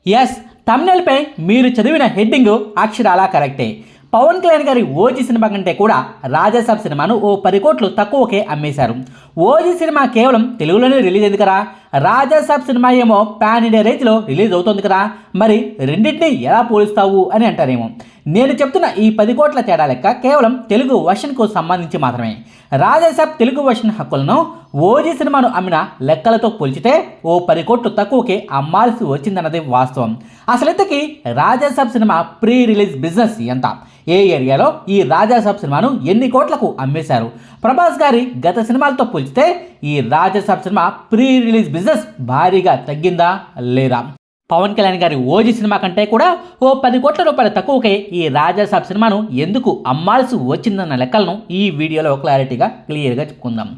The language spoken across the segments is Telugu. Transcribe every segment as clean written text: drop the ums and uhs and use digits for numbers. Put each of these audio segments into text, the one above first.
ఎస్, తమిళపై మీరు చదివిన హెడ్డింగ్ అక్షరాలా కరెక్టే. పవన్ కళ్యాణ్ గారి ఓజీ సినిమా కంటే కూడా రాజాసాబ్ సినిమాను ఓ 10 కోట్లు తక్కువకే అమ్మేశారు. ఓజీ సినిమా కేవలం తెలుగులోనే రిలీజ్ అయింది కదా, రాజాసాబ్ సినిమా ఏమో పాన్ ఇండియా రేంజ్లో రిలీజ్ అవుతుంది కదా, మరి రెండింటినీ ఎలా పోలుస్తావు అని అంటారేమో. నేను చెప్తున్న ఈ 10 కోట్ల తేడా లెక్క కేవలం తెలుగు వర్షన్కు సంబంధించి మాత్రమే. రాజాసాబ్ తెలుగు వర్షన్ హక్కులను ఓజీ సినిమాను అమ్మిన లెక్కలతో పోల్చితే ఓ 10 కోట్లు తక్కువకే అమ్మాల్సి వచ్చిందన్నది వాస్తవం. అసలు ఇంతకీ Raja Saab cinema pre release business ఎంత? ఏ ఏరియాలో ఈ రాజాసాబ్ సినిమాను ఎన్ని కోట్లకు అమ్మేశారు? ప్రభాస్ గారి గత సినిమాలతో పోల్చితే ఈ Raja Saab cinema pre release business భారీగా తగ్గిందా లేదా? పవన్ కళ్యాణ్ గారి ఓజీ సినిమా కంటే కూడా ఓ 10 కోట్ల రూపాయల తక్కువకే ఈ రాజాసాబ్ సినిమాను ఎందుకు అమ్మాల్సి వచ్చిందన్న లెక్కలను ఈ వీడియోలో క్లియర్గా చెప్పుకుందాం.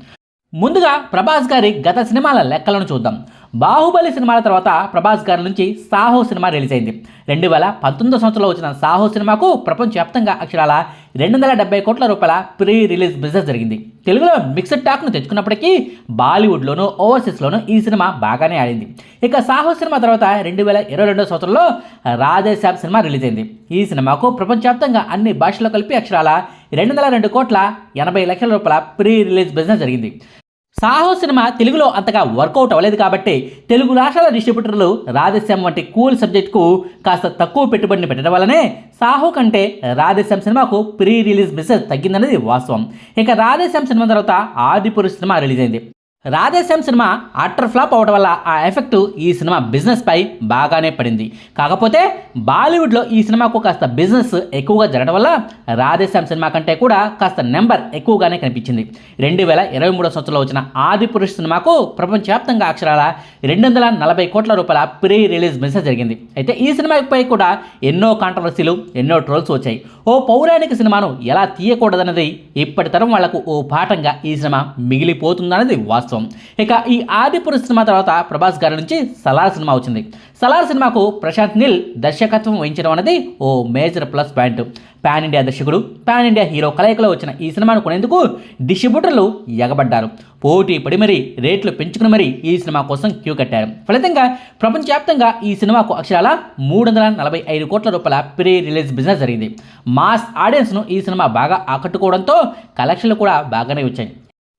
ముందుగా ప్రభాస్ గారి గత సినిమాల లెక్కలను చూద్దాం. బాహుబలి సినిమాల తర్వాత ప్రభాస్ గారి నుంచి సాహో సినిమా రిలీజ్ అయింది. 2019 సంవత్సరంలో వచ్చిన సాహో సినిమాకు ప్రపంచవ్యాప్తంగా అక్షరాల 270 కోట్ల రూపాయల ప్రీ రిలీజ్ బిజినెస్ జరిగింది. తెలుగులో మిక్స్డ్ టాక్ను తెచ్చుకున్నప్పటికీ బాలీవుడ్లోనూ ఓవర్సీస్లోనూ ఈ సినిమా బాగానే ఆడింది. ఇక సాహో సినిమా తర్వాత 2022 సంవత్సరంలో రాజాసాబ్ సినిమా రిలీజ్ అయింది. ఈ సినిమాకు ప్రపంచవ్యాప్తంగా అన్ని భాషల్లో కలిపి అక్షరాల 202 కోట్ల 80 లక్షల రూపాయల ప్రీ రిలీజ్ బిజినెస్ జరిగింది. సాహో సినిమా తెలుగులో అంతగా వర్కౌట్ అవ్వలేదు కాబట్టి తెలుగు రాష్ట్రాల డిస్ట్రిబ్యూటర్లు రాధేశ్యామ్ వంటి కూల్ సబ్జెక్టుకు కాస్త తక్కువ పెట్టుబడిని పెట్టడం వల్లనే సాహో కంటే రాధేశ్యామ్ సినిమాకు ప్రీ రిలీజ్ బిజినెస్ తగ్గిందనేది వాస్తవం. ఇక రాధేశ్యామ్ సినిమా తర్వాత ఆదిపురుష్ సినిమా రిలీజ్ అయింది. రాధేశ్యామ్ సినిమా అట్టర్ ఫ్లాప్ అవడం వల్ల ఆ ఎఫెక్ట్ ఈ సినిమా బిజినెస్ పై బాగానే పడింది. కాకపోతే బాలీవుడ్లో ఈ సినిమాకు కాస్త బిజినెస్ ఎక్కువగా జరగడం వల్ల రాధేశ్యామ్ సినిమా కంటే కూడా కాస్త నెంబర్ ఎక్కువగానే కనిపించింది. 2023 సంవత్సరంలో వచ్చిన ఆదిపురుష్ సినిమాకు ప్రపంచవ్యాప్తంగా అక్షరాల 240 కోట్ల రూపాయల ప్రీ రిలీజ్ బిజినెస్ జరిగింది. అయితే ఈ సినిమాపై కూడా ఎన్నో కాంట్రవర్సీలు, ఎన్నో ట్రోల్స్ వచ్చాయి. ఓ పౌరాణిక సినిమాను ఎలా తీయకూడదన్నది ఇప్పటి తరం వాళ్లకు ఓ పాఠంగా ఈ సినిమా మిగిలిపోతుందన్నది వాస్తవం. ఇక ఈ ఆదిపురుష్ సినిమా తర్వాత ప్రభాస్ గారి నుంచి సలార్ సినిమా వచ్చింది. సలార్ సినిమాకు ప్రశాంత్ నీల్ దర్శకత్వం వహించడం అనేది ఓ major plus point. Pan India దర్శకుడు, పాన్ ఇండియా హీరో కలయికలో వచ్చిన ఈ సినిమాను కొనేందుకు డిస్ట్రిబ్యూటర్లు ఎగబడ్డారు. పోటీ పడి మరీ రేట్లు పెంచుకుని మరీ ఈ సినిమా కోసం క్యూ కట్టారు. ఫలితంగా ప్రపంచవ్యాప్తంగా ఈ సినిమాకు అక్షరాల 345 కోట్ల రూపాయల ప్రీ రిలీజ్ బిజినెస్ జరిగింది. మాస్ ఆడియన్స్ను ఈ సినిమా బాగా ఆకట్టుకోవడంతో కలెక్షన్లు కూడా బాగానే వచ్చాయి.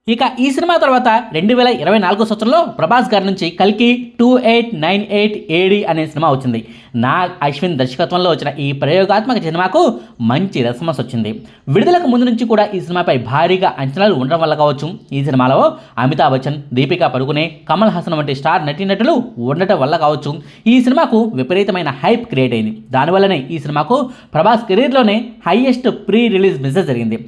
ఇక ఈ సినిమా తర్వాత 2024 సంవత్సరంలో ప్రభాస్ గారి నుంచి కల్కి 2898 AD అనే సినిమా వచ్చింది. నాగ్ అశ్విన్ దర్శకత్వంలో వచ్చిన ఈ ప్రయోగాత్మక సినిమాకు మంచి రెస్పాన్స్ వచ్చింది. విడుదలకు ముందు నుంచి కూడా ఈ సినిమాపై భారీగా అంచనాలు ఉండడం వల్ల కావచ్చు, ఈ సినిమాలో అమితాబ్ బచ్చన్, దీపికా పడుకునే, కమల్ హాసన్ వంటి స్టార్ నటీనటులు ఉండటం వల్ల కావచ్చు ఈ సినిమాకు విపరీతమైన హైప్ క్రియేట్ అయింది. దానివల్లనే ఈ సినిమాకు ప్రభాస్ కెరీర్లోనే హైయెస్ట్ ప్రీ రిలీజ్ బిజినెస్ జరిగింది.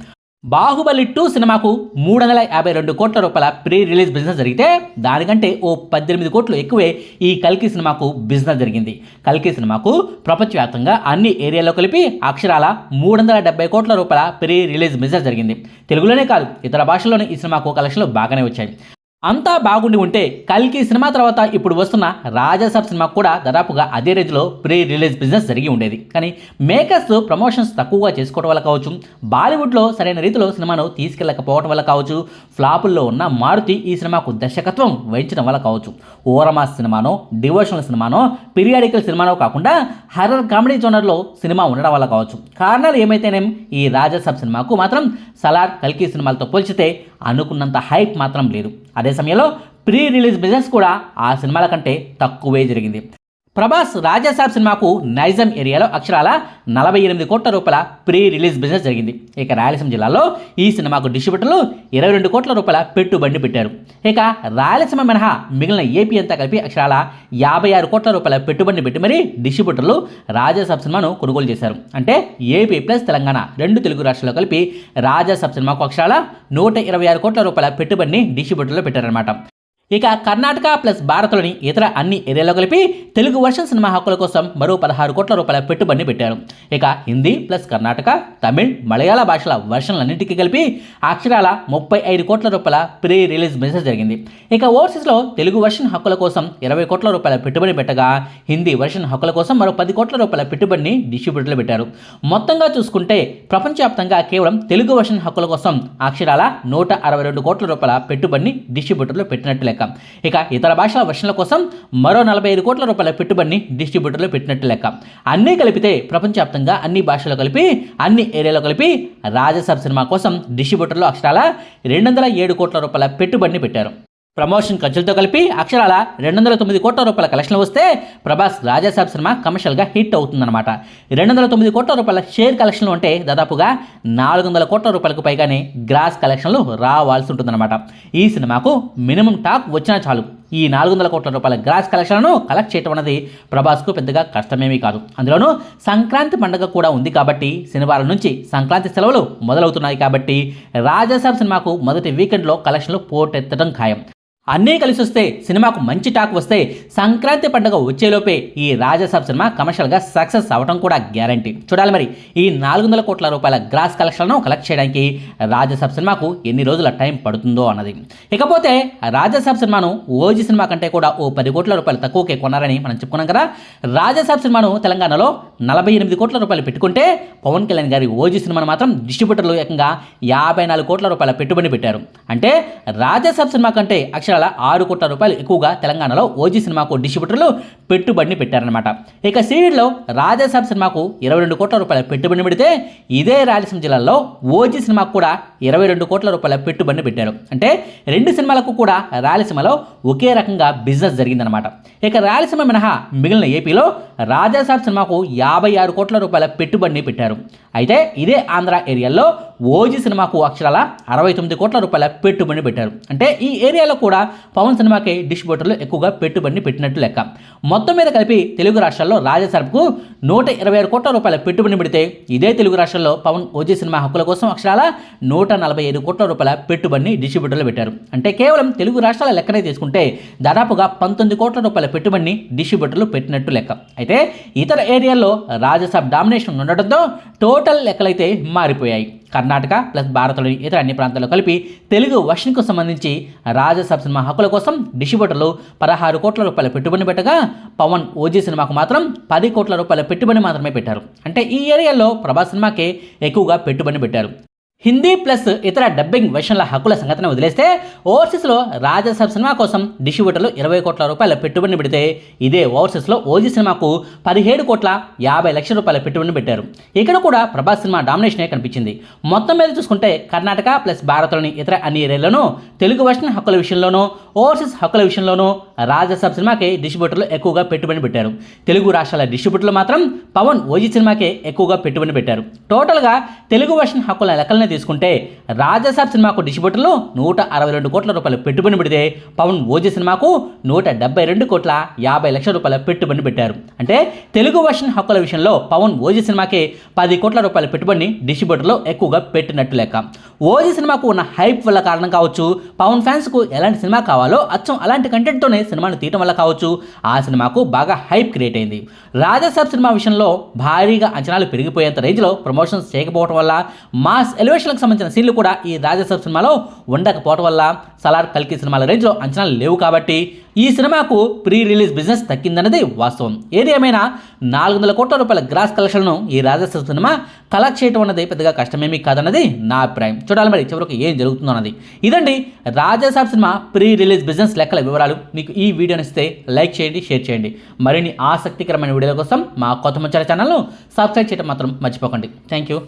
బాహుబలి 2 సినిమాకు 352 కోట్ల రూపాయల ప్రీ రిలీజ్ బిజినెస్ జరిగితే దానికంటే ఓ 18 కోట్లు ఎక్కువే ఈ కల్కి సినిమాకు బిజినెస్ జరిగింది. కల్కి సినిమాకు ప్రపంచవ్యాప్తంగా అన్ని ఏరియాలో కలిపి అక్షరాల 370 కోట్ల రూపాయల ప్రీ రిలీజ్ బిజినెస్ జరిగింది. తెలుగులోనే కాదు ఇతర భాషల్లోనే ఈ సినిమాకు కలెక్షన్లు బాగానే వచ్చాయి. అంతా బాగుండి ఉంటే కల్కి సినిమా తర్వాత ఇప్పుడు వస్తున్న రాజాసాబ్ సినిమా కూడా దాదాపుగా అదే రేంజ్లో ప్రీ రిలీజ్ బిజినెస్ జరిగి ఉండేది. కానీ మేకర్స్ ప్రమోషన్స్ తక్కువగా చేసుకోవడం వల్ల కావచ్చు, బాలీవుడ్లో సరైన రీతిలో సినిమాను తీసుకెళ్ళకపోవడం వల్ల కావచ్చు, ఫ్లాపుల్లో ఉన్న మారుతి ఈ సినిమాకు దర్శకత్వం వహించడం వల్ల కావచ్చు, ఓరమాస్ సినిమానో, డివోషనల్ సినిమానో, పీరియాడికల్ సినిమానో కాకుండా హర్రర్ కామెడీ జోనర్లో సినిమా ఉండడం వల్ల కావచ్చు. కారణాలు ఏమైతేనేం ఈ రాజాసాబ్ సినిమాకు మాత్రం సలార్, కల్కి సినిమాలతో పోల్చితే అనుకున్నంత హైప్ మాత్రం లేదు. అదే సమయంలో ప్రీ రిలీజ్ బిజినెస్ కూడా ఆ సినిమాల కంటే తక్కువే జరిగింది. ప్రభాస్ రాజాసాబ్ సినిమాకు నైజాం ఏరియాలో అక్షరాల 48 కోట్ల రూపాయల ప్రీ రిలీజ్ బిజినెస్ జరిగింది. ఇక రాయలసీమ జిల్లాలో ఈ సినిమాకు డిస్ట్రిబ్యూటర్లు 22 కోట్ల రూపాయల పెట్టుబడి పెట్టారు. ఇక రాయలసీమ మినహా మిగిలిన ఏపీ అంతా కలిపి అక్షరాల 56 కోట్ల రూపాయల పెట్టుబడిని పెట్టి మరీ డిస్ట్రిబ్యూటర్లు రాజాసాబ్ సినిమాను కొనుగోలు చేశారు. అంటే ఏపీ ప్లస్ తెలంగాణ 2 తెలుగు రాష్ట్రాల్లో కలిపి రాజాసాబ్ సినిమాకు అక్షరాల 126 కోట్ల రూపాయల పెట్టుబడిని డిస్ట్రిబ్యూటర్లు పెట్టారన్నమాట. ఇక కర్ణాటక ప్లస్ భారత్లోని ఇతర అన్ని ఏరియాలో కలిపి తెలుగు వర్షన్ సినిమా హక్కుల కోసం మరో 16 కోట్ల రూపాయల పెట్టుబడిని పెట్టారు. ఇక హిందీ ప్లస్ కర్ణాటక, తమిళ్, మలయాళ భాషల వర్షన్లన్నింటికీ కలిపి అక్షరాల 35 కోట్ల రూపాయల ప్రీ రిలీజ్ బిజినెస్ జరిగింది. ఇక ఓవర్సీస్లో తెలుగు వర్షన్ హక్కుల కోసం 20 కోట్ల రూపాయల పెట్టుబడి పెట్టగా హిందీ వర్షన్ హక్కుల కోసం మరో 10 కోట్ల రూపాయల పెట్టుబడిని డిస్ట్రిబ్యూటర్లు పెట్టారు. మొత్తంగా చూసుకుంటే ప్రపంచవ్యాప్తంగా కేవలం తెలుగు వర్షన్ హక్కుల కోసం అక్షరాల 162 కోట్ల రూపాయల పెట్టుబడిని డిస్ట్రిబ్యూటర్లు పెట్టినట్టు లెక్క. లెక్క. ఇక ఇతర భాషల వర్షన్ల కోసం మరో 45 కోట్ల రూపాయల పెట్టుబడిని డిస్ట్రిబ్యూటర్లు పెట్టినట్టు లెక్క. అన్నీ కలిపితే ప్రపంచవ్యాప్తంగా అన్ని భాషల్లో కలిపి అన్ని ఏరియాలో కలిపి రాజసాబ్ సినిమా కోసం డిస్ట్రిబ్యూటర్లు అక్షరాల 207 కోట్ల రూపాయల పెట్టుబడిని పెట్టారు. ప్రమోషన్ ఖర్చులతో కలిపి అక్షరాల 209 కోట్ల రూపాయల కలెక్షన్లు వస్తే ప్రభాస్ రాజాసాబ్ సినిమా కమర్షియల్గా హిట్ అవుతుందన్నమాట. 209 కోట్ల రూపాయల షేర్ కలెక్షన్లు అంటే దాదాపుగా 400 కోట్ల రూపాయలకు పైగానే గ్రాస్ కలెక్షన్లు రావాల్సి ఉంటుందన్నమాట. ఈ సినిమాకు మినిమం టాక్ వచ్చినా చాలు ఈ 400 కోట్ల రూపాయల గ్రాస్ కలెక్షన్లను కలెక్ట్ చేయడం అనేది ప్రభాస్కు పెద్దగా కష్టమేమీ కాదు. అందులోనూ సంక్రాంతి పండుగ కూడా ఉంది కాబట్టి శనివారం నుంచి సంక్రాంతి సెలవులు మొదలవుతున్నాయి కాబట్టి రాజాసాబ్ సినిమాకు మొదటి వీకెండ్లో కలెక్షన్లు పోటెత్తడం ఖాయం. అన్నీ కలిసి వస్తే సినిమాకు మంచి టాక్ వస్తే సంక్రాంతి పండుగ వచ్చేలోపే ఈ రాజాసాబ్ సినిమా కమర్షియల్గా సక్సెస్ అవ్వడం కూడా గ్యారంటీ. చూడాలి మరి ఈ 400 కోట్ల రూపాయల గ్రాస్ కలెక్షన్లను కలెక్ట్ చేయడానికి రాజాసాబ్ సినిమాకు ఎన్ని రోజుల టైం పడుతుందో అన్నది. ఇకపోతే రాజాసాబ్ సినిమాను ఓజీ సినిమా కంటే కూడా ఓ 10 కోట్ల రూపాయలు తక్కువకే కొన్నారని మనం చెప్పుకున్నాం కదా. రాజాసాబ్ సినిమాను తెలంగాణలో 48 కోట్ల రూపాయలు పెట్టుకుంటే పవన్ కళ్యాణ్ గారి ఓజీ సినిమాను మాత్రం డిస్ట్రిబ్యూటర్లు ఏకంగా 54 కోట్ల రూపాయల పెట్టుబడి పెట్టారు. అంటే రాజాసాబ్ సినిమా కంటే 6 కోట్ల రూపాయలు ఎక్కువగా తెలంగాణలో ఓజీ సినిమాకు డిస్ట్రిబ్యూటర్లు పెట్టుబడిని పెట్టారనమాట. ఇక సీడెడ్లో రాజాసాబ్ సినిమాకు 22 కోట్ల రూపాయల పెట్టుబడిని పెడితే ఇదే రాయలసీమ జిల్లాలో ఓజీ సినిమాకు కూడా 22 కోట్ల రూపాయల పెట్టుబడిని పెట్టారు. అంటే రెండు సినిమాలకు కూడా రాయలసీమలో ఒకే రకంగా బిజినెస్ జరిగిందనమాట. ఇక రాయలసీమ మినహా మిగిలిన ఏపీలో రాజాసాబ్ సినిమాకు 56 కోట్ల రూపాయల పెట్టుబడిని పెట్టారు. అయితే ఇదే ఆంధ్ర ఏరియాలో ఓజీ సినిమాకు అక్షరాల 69 కోట్ల రూపాయల పెట్టుబడిని పెట్టారు. అంటే ఈ ఏరియాలో కూడా పవన్ సినిమాకి డిస్ట్రిబ్యూటర్లు ఎక్కువగా పెట్టుబడిని పెట్టినట్టు లెక్క. మొత్తం మీద కలిపి తెలుగు రాష్ట్రాల్లో రాజాసాబ్కు 126 కోట్ల రూపాయల పెట్టుబడిని పెడితే ఇదే తెలుగు రాష్ట్రాల్లో పవన్ ఓజీ సినిమా హక్కుల కోసం అక్షరాల 145 కోట్ల రూపాయల పెట్టుబడిని డిస్ట్రిబ్యూటర్లు పెట్టారు. అంటే కేవలం తెలుగు రాష్ట్రాల లెక్కనే తీసుకుంటే దాదాపుగా 19 కోట్ల రూపాయల పెట్టుబడిని డిస్ట్రిబ్యూటర్లు పెట్టినట్టు లెక్క. అయితే ఇతర ఏరియాల్లో రాజాసాబ్ డామినేషన్ ఉండడంతో టోటల్ లెక్కలైతే మారిపోయాయి. కర్ణాటక ప్లస్ భారత్లోని ఇతర అన్ని ప్రాంతాల్లో కలిపి తెలుగు వర్షన్కు సంబంధించి రాజాసాబ్ సినిమా హక్కుల కోసం డిస్ట్రిబ్యూటర్లు 16 కోట్ల రూపాయల పెట్టుబడి పెట్టగా పవన్ ఓజీ సినిమాకు మాత్రం 10 కోట్ల రూపాయల పెట్టుబడి మాత్రమే పెట్టారు. అంటే ఈ ఏరియాలో ప్రభాస్ సినిమాకే ఎక్కువగా పెట్టుబడి పెట్టారు. హిందీ ప్లస్ ఇతర డబ్బింగ్ వెర్షన్ల హక్కుల సంగతిని వదిలేస్తే ఓవర్సీస్లో రాజాసాబ్ సినిమా కోసం డిస్ట్రిబ్యూటర్లు 20 కోట్ల రూపాయల పెట్టుబడిని పెడితే ఇదే ఓవర్సీస్లో ఓజీ సినిమాకు 17 కోట్ల 50 లక్షల రూపాయల పెట్టుబడిని పెట్టారు. ఇక్కడ కూడా ప్రభాస్ సినిమా డామినేషనే కనిపించింది. మొత్తం మీద చూసుకుంటే కర్ణాటక ప్లస్ భారత్లోని ఇతర అన్ని ఏరియాల్లోనూ తెలుగు వర్షన్ హక్కుల విషయంలోనూ ఓవర్సీస్ హక్కుల విషయంలోనూ రాజాసాబ్ సినిమాకి డిస్ట్రిబ్యూటర్లు ఎక్కువగా పెట్టుబడి పెట్టారు. తెలుగు రాష్ట్రాల డిస్ట్రిబ్యూటర్లు మాత్రం పవన్ ఓజీ సినిమాకే ఎక్కువగా పెట్టుబడి పెట్టారు. టోటల్గా తెలుగు వర్షన్ హక్కుల లెక్కలను తీసుకుంటే రాజాసాబ్ సినిమాకు డిస్ట్రిబ్యూటర్లు 162 కోట్ల రూపాయలు పెట్టుబడి పెడితే పవన్ ఓజీ సినిమాకు 172 కోట్ల 50 లక్షల రూపాయల పెట్టుబడి పెట్టారు. అంటే తెలుగు వర్షన్ హక్కుల విషయంలో పవన్ ఓజీ సినిమాకి 10 కోట్ల రూపాయల పెట్టుబడిని డిస్ట్రిబ్యూటర్లు ఎక్కువగా పెట్టినట్టు లెక్క. ఓజీ సినిమాకు ఉన్న హైప్ వల్ల కారణం కావచ్చు, పవన్ ఫ్యాన్స్కు ఎలాంటి సినిమా కావాలో అచ్చం అలాంటి కంటెంట్తోనే సినిమాను తీయటం వల్ల కావచ్చు ఆ సినిమాకు బాగా హైప్ క్రియేట్ అయింది. రాజాసాబ్ సినిమా విషయంలో భారీగా అంచనాలు పెరిగిపోయేంత రేంజ్లో ప్రమోషన్స్ చేయకపోవడం వల్ల మాస్ ఎలివేషన్లకు సంబంధించిన సీన్లు కూడా ఈ రాజాసాబ్ సినిమాలో ఉండకపోవడం వల్ల సలార్ కల్కి సినిమాల రేంజ్లో అంచనాలు లేవు కాబట్టి ఈ సినిమాకు ప్రీ రిలీజ్ బిజినెస్ తగ్గిందన్నది వాస్తవం. ఏది ఏమైనా 400 కోట్ల రూపాయల గ్రాస్ కలెక్షన్లను ఈ రాజాసాబ్ సినిమా కలెక్ట్ చేయడం అన్నది పెద్దగా కష్టమేమీ కాదన్నది నా అభిప్రాయం. చూడాలి మరి చివరికి ఏం జరుగుతుందో అన్నది. ఇదండి Raja Saab cinema pre release business లెక్కల వివరాలు. మీకు ఈ వీడియో నచ్చితే లైక్ చేయండి, షేర్ చేయండి. మరిన్ని ఆసక్తికరమైన వీడియోల కోసం మా కొత్త ముచ్చట ఛానల్ను సబ్స్క్రైబ్ చేయడం మాత్రం మర్చిపోకండి. Thank you.